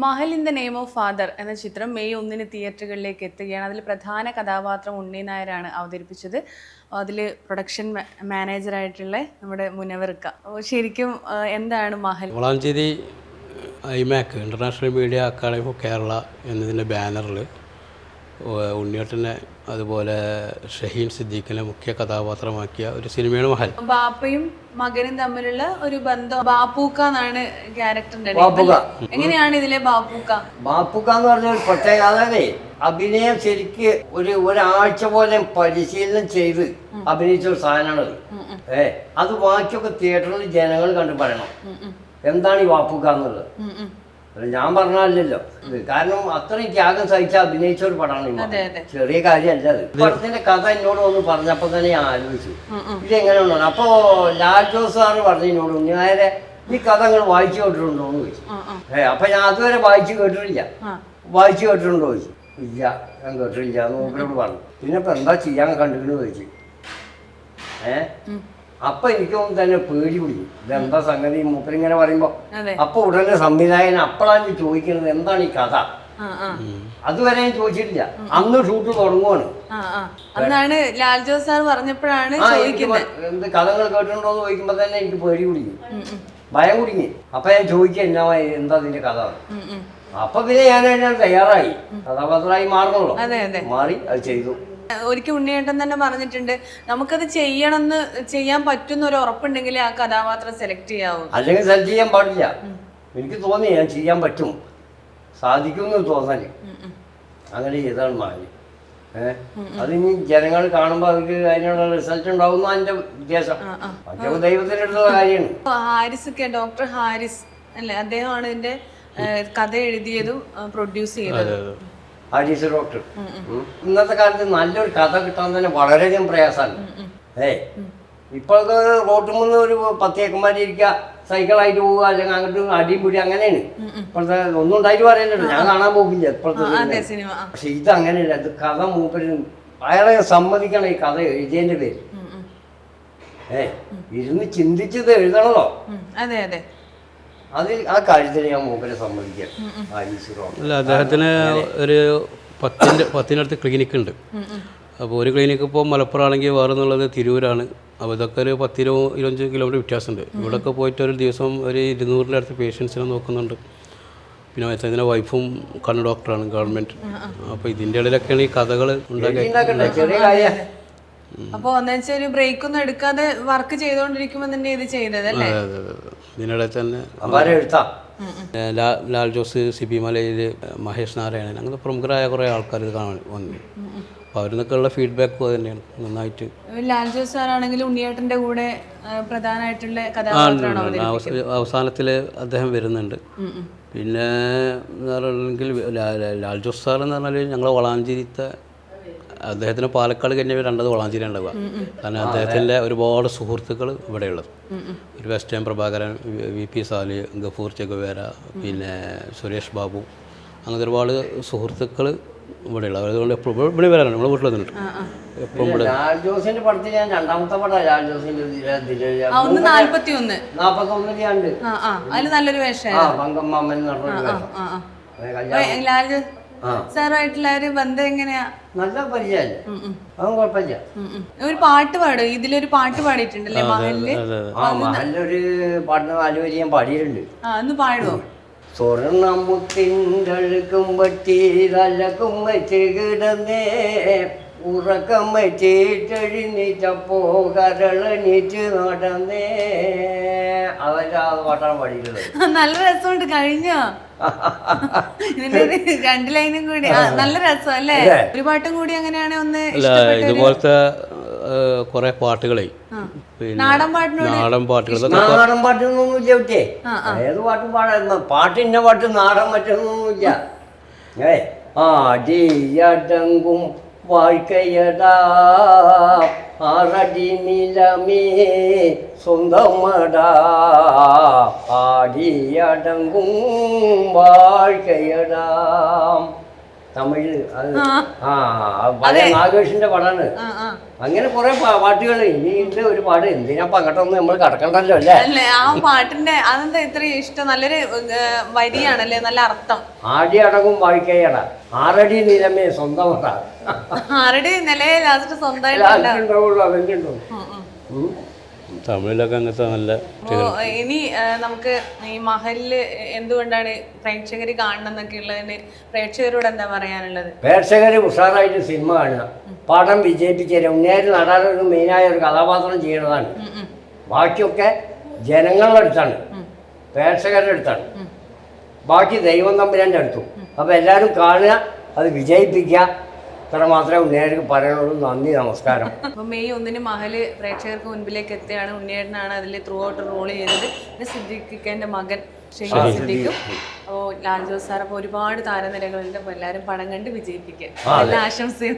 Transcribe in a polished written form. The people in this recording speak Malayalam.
Mahal in the name of father എന്ന ചിത്രം മെയ് 1 തിയേറ്ററുകളിലേക്ക് എത്തുകയാണ്. അതിൽ പ്രധാന കഥാപാത്രം ഉണ്ണി നായരാണ് അവതരിപ്പിച്ചത്. അതിൽ പ്രൊഡക്ഷൻ മാനേജറായിട്ടുള്ള നമ്മുടെ മുനവർക്ക. ശരിക്കും എന്താണ് മഹൽ? Valanchery IMAC international media academy of Kerala എന്നതിൻ്റെ ബാനറിൽ ഉണ്ണിയേട്ടനെ അതുപോലെ ഷഹീൻ സിദ്ദീഖിനെ മുഖ്യ കഥാപാത്രമാക്കിയ ഒരു സിനിമയാണ് മഹൽ. ബാപ്പയും മകനും തമ്മിലുള്ള ഒരു ബന്ധം. ബാപ്പൂക്ക എന്നാണ് ക്യാരക്ടറിന്റെ. എങ്ങനെയാണ് ഇതിലെ ബാപ്പൂക്ക? ബാപ്പൂക്ക എന്ന് പറഞ്ഞ ഒരു പ്രത്യേക, അതായത് അഭിനയം ശരിക്ക് ഒരാഴ്ച പോലെ പരിശീലനം ചെയ്ത് അഭിനയിച്ച ഒരു സാധനമാണത്. അത് ബാക്കിയൊക്കെ തിയേറ്ററിൽ ജനങ്ങൾ കണ്ടു പറയണം എന്താണ് ഈ ബാപ്പൂക്ക എന്നുള്ളത്. ഞാൻ പറഞ്ഞല്ലോ, കാരണം അത്രയും ത്യാഗം സഹിച്ച അഭിനയിച്ച ഒരു പടമാണ്. ചെറിയ കാര്യമല്ല അത്. പടത്തിന്റെ കഥ എന്നോട് ഒന്ന് പറഞ്ഞപ്പോ തന്നെ ഞാൻ ആലോചിച്ചു ഇതെങ്ങനെ ഉണ്ടാണ്. അപ്പോ ലാൽ ജോസ് സാറ് പറഞ്ഞു എന്നോട്, നേരെ ഈ കഥ നിങ്ങൾ വായിച്ചു കേട്ടിട്ടുണ്ടോ എന്ന് ചോദിച്ചു. അപ്പൊ ഞാൻ അതുവരെ വായിച്ചു കേട്ടിട്ടില്ല. വായിച്ചു കേട്ടിട്ടുണ്ടോ ചോദിച്ചു. ഇല്ല, ഞാൻ കേട്ടിട്ടില്ല എന്ന് മൂപ്പരോട് പറഞ്ഞു. പിന്നെ ഇപ്പൊ എന്താ ചെയ്യാൻ കണ്ടിട്ട് ചോദിച്ചു. അപ്പൊ എനിക്കൊന്നും തന്നെ പേടി പിടിക്കും, ഇതെന്താ സംഗതി മൂപ്പരിങ്ങനെ പറയുമ്പോ. അപ്പൊ ഉടനെ സംവിധായകൻ അപ്പോഴാണ് ചോദിക്കുന്നത് എന്താണ് ഈ കഥ. അതുവരെ ഞാൻ ചോദിച്ചിട്ടില്ല. അന്ന് ഷൂട്ട് തുടങ്ങുവാണ്. ലാൽ ജോസ് സാർ പറഞ്ഞപ്പോഴാണ് എന്ത് കഥകൾ കേട്ടിട്ടുണ്ടോ എന്ന് ചോദിക്കുമ്പോ തന്നെ എനിക്ക് പേടി പിടിക്കും, ഭയം കുടുങ്ങി. അപ്പൊ ഞാൻ ചോദിക്കുക എന്താ അതിന്റെ കഥ. അപ്പൊ പിന്നെ ഞാൻ തയ്യാറായി, കഥാപാത്രമായി മാറണല്ലോ. മാറി അത് ചെയ്തു. ഒരിക്കൽ ഉണ്ണിയേട്ടൻ തന്നെ പറഞ്ഞിട്ടുണ്ട്, നമുക്കത് ചെയ്യണമെന്ന് ചെയ്യാൻ പറ്റുന്ന ഒരു ഉറപ്പുണ്ടെങ്കിൽ ആ കഥാപാത്രം സെലക്ട് ചെയ്യാവൂ, അല്ലെങ്കിൽ സെലക്ട് ചെയ്യാൻ പാടില്ല. എനിക്ക് തോന്നി ഞാൻ ചെയ്യാൻ പറ്റും, സാധിക്കും തോന്നല്. അങ്ങനെ ചെയ്താണ് മഹൽ. അതിനി ജനങ്ങൾ കാണുമ്പോ അവർക്ക് അതിനുള്ള റിസൾട്ട് ഉണ്ടാവുന്ന എന്റെ ഉദ്ദേശം. മറ്റൊക്കെ ദൈവത്തിന്റെ അടുത്തുള്ള കാര്യമാണ്. ഡോക്ടർ ഹാരിസ് അല്ലേ, അദ്ദേഹമാണ് ഇതിന്റെ കഥ എഴുതിയതും പ്രൊഡ്യൂസ് ചെയ്തത്. ഹാരിസ് ഡോക്ടർ. ഇന്നത്തെ കാലത്ത് നല്ലൊരു കഥ കിട്ടാൻ തന്നെ വളരെയധികം പ്രയാസമാണ്. ഇപ്പോഴത്തെ റോട്ടിൽ നിന്ന് ഒരു 10 ഏക്കന്മാരിരിക്കുക, സൈക്കിളായിട്ട് പോവുക, അല്ലെങ്കിൽ അങ്ങോട്ട് അടിയും പിടി, അങ്ങനെയാണ് ഇപ്പോഴത്തെ. ഒന്നും ഉണ്ടായിട്ട് പറയണ്ടല്ലോ, ഞാൻ കാണാൻ പോകില്ല ഇപ്പോഴത്തെ. പക്ഷെ ഇത് അങ്ങനെയല്ല. ഇത് കഥ മൂപ്പര് അയാളെ സമ്മതിക്കണം. ഈ കഥ എഴുതിയതിന്റെ പേര് ഇരുന്ന് ചിന്തിച്ചത് എഴുതണല്ലോ. അതിൽ ആ കാര്യത്തിൽ ഞാൻ മൂപ്പരെ സമ്മതിക്കാം. അല്ല, അദ്ദേഹത്തിന് ഒരു 10-നടുത്ത് ക്ലിനിക്ക് ഉണ്ട്. അപ്പോൾ ഒരു ക്ലിനിക്ക് ഇപ്പോൾ മലപ്പുറം ആണെങ്കിൽ വേറെ എന്നുള്ളത് തിരൂരാണ്. അപ്പോൾ ഇതൊക്കെ ഒരു 10-25 കിലോമീറ്റർ വ്യത്യാസമുണ്ട്. ഇവിടെയൊക്കെ പോയിട്ട് ഒരു ദിവസം ഒരു 200-ൻ്റെ അടുത്ത് പേഷ്യൻസിനെ നോക്കുന്നുണ്ട്. പിന്നെ അദ്ദേഹത്തിൻ്റെ വൈഫും കണ്ണ് ഡോക്ടറാണ്, ഗവൺമെൻറ്. അപ്പോൾ ഇതിൻ്റെ ഇടയിലൊക്കെയാണ് ഈ കഥകൾ ഉണ്ടാക്കിയത്. അപ്പൊ ഒരു ബ്രേക്ക് ഒന്നും എടുക്കാതെ വർക്ക് ചെയ്തോണ്ടിരിക്കുമ്പോ തന്നെ ഇത് ചെയ്തതല്ലേ. ഇതിനിടെ തന്നെ ലാൽ ജോസ്, സിബി മലയിൽ, മഹേഷ് നാരായണൻ, അങ്ങനെ പ്രമുഖരായ കുറേ ആൾക്കാർ ഇത് കാണാൻ വന്നു. അപ്പോൾ അവരിൽ നിന്നൊക്കെയുള്ള ഫീഡ്ബാക്കും അത് തന്നെയാണ്. നന്നായിട്ട് ലാൽ ജോസ് സാറാണെങ്കിലും ഉണ്ണിയേട്ടൻ്റെ കൂടെ പ്രധാനമായിട്ടുള്ള അവസാനത്തിൽ അദ്ദേഹം വരുന്നുണ്ട്. പിന്നെ പറഞ്ഞെങ്കിൽ ലാൽ ജോസ് സാർ എന്ന് പറഞ്ഞാൽ ഞങ്ങളെ വളാഞ്ചേരിത്തെ, അദ്ദേഹത്തിന് പാലക്കാട് കഴിഞ്ഞ രണ്ടത് വളാഞ്ചേരി ഉണ്ടാവുക. കാരണം അദ്ദേഹത്തിൻ്റെ ഒരുപാട് സുഹൃത്തുക്കൾ ഇവിടെയുള്ളത്. ഒരു west time Prabhakaran, VP Sali, Gafoor Che Guevara, പിന്നെ സുരേഷ് ബാബു, അങ്ങനത്തെ ഒരുപാട് സുഹൃത്തുക്കൾ ഇവിടെയുള്ളത്. അതുകൊണ്ട് എപ്പോഴും ഇവിടെ വരാറുണ്ട്, നമ്മുടെ വീട്ടിൽ വന്നിട്ട് എപ്പോഴും ഇവിടെ. ലാൽ ജോസിന്റെ പടത്തിൽ ഞാൻ രണ്ടാമത്തെ പടം ലാൽ ജോസിന്റെ 41 നല്ലൊരു വേഷം. സാറുമായിട്ടുള്ള ഒരു ബന്ധം എങ്ങനെയാ? നല്ല പരിചയമല്ലേ, അതും കുഴപ്പമില്ല. ഒരു പാട്ട് പാടും, ഇതിലൊരു പാട്ട് പാടിയിട്ടുണ്ടല്ലേ മഹലില്? മഹലിലൊരു പാട്ട് 4 വരി ഞാൻ പാടിയിട്ടുണ്ട്. ഒന്ന് പാടുവോ? സ്വർണ്ണമുത്തിൻ്റഴുക്കും പറ്റീതലക്കും വെച്ച് കിടന്നേ, ഉറക്കം വെച്ചിട്ടെഴുന്നേറ്റപ്പോ കരളെണീറ്റ് നടന്നേ. അതൊക്കെ ആ പാട്ടാണ് പാടിയിട്ടുള്ളത്. നല്ല രസമുണ്ട്. കഴിഞ്ഞോ? ഇതിന്റെ 2 ലൈനും കൂടി നല്ല രസം അല്ലേ? ഒരു പാട്ടും കൂടി അങ്ങനെയാണ് ഒന്ന്. ഇതുപോലത്തെ കുറെ പാട്ടുകളെ നാടൻ പാട്ടുകൾ നാടൻ പാട്ടൊന്നുമില്ല കുട്ടിയെ. ഏത് പാട്ടും പാടാ. പാട്ടിന്റെ പാട്ട് നാടൻ മറ്റൊന്നുമില്ല. ആടിയടങ്കും வாழ்க்கையடா ஆரடி நிலமே சொந்தமடா ஆடி அடங்கும் வாழ்க்கையடா. തമിഴ് അത് പഴയ നാഗേഷിന്റെ പടാണ്. അങ്ങനെ കുറെ പാട്ടുകൾ ഇനിയുണ്ട് ഒരുപാട്. എന്തിനാ അങ്ങോട്ടൊന്നും നമ്മൾ കടക്കണ്ടല്ലോ അല്ലേ? അല്ലേ ആ പാട്ടിന്റെ അതെന്താ ഇത്ര ഇഷ്ടം? നല്ലൊരു വരിയാണല്ലേ, നല്ല അർത്ഥം. ആടി അടങ്ങും വായിക്കയട, ആറടി നിലമേ സ്വന്തമട. ആരുടെ നിലയെ ലാസ്റ്റ് സ്വന്തമായിട്ടുണ്ടാവുള്ളൂ. അതെല്ലാം ഉണ്ടോ? തമിഴിലൊക്കെ അങ്ങനത്തെ നല്ല ഇനി നമുക്ക് ഈ മഹലില് എന്തുകൊണ്ടാണ് പ്രേക്ഷകർ കാണണം എന്നൊക്കെ ഉള്ളതിന് പ്രേക്ഷകരോട് എന്താ പറയാനുള്ളത്? പ്രേക്ഷകർ ഉഷാറായിട്ട് സിനിമ കാണുക, പടം വിജയിപ്പിച്ചേരും. ഉണ്ണേര് നടാനൊരു മെയിനായ ഒരു കഥാപാത്രം ചെയ്യണതാണ്. ബാക്കിയൊക്കെ ജനങ്ങളുടെ അടുത്താണ്, പ്രേക്ഷകരുടെ അടുത്താണ്. ബാക്കി ദൈവം തമ്പുരാൻ്റെ അടുത്തും. അപ്പോൾ എല്ലാവരും കാണുക, അത് വിജയിപ്പിക്കുക. ഇത്ര മാത്രമേ ഉണ്ണിയേർക്ക് പറയാനുള്ളൂ. നന്ദി, നമസ്കാരം. അപ്പോൾ മെയ് 1 മഹല് പ്രേക്ഷകർക്ക് മുൻപിലേക്ക് എത്തുകയാണ്. ഉണ്ണിയേട്ടനാണ് അതിൽ ത്രൂ ഔട്ട് റോൾ ചെയ്തത്. പിന്നെ സിദ്ദിഖിന്റെ മകൻ ഷഹീദ് സിദ്ദിഖും. അപ്പോൾ ലാൽ ജോസ് സാർ. അപ്പോൾ ഒരുപാട് താരനിരകളുണ്ട്. അപ്പോൾ എല്ലാവരും പടം കണ്ട് വിജയിപ്പിക്കുക. എല്ലാ ആശംസയും.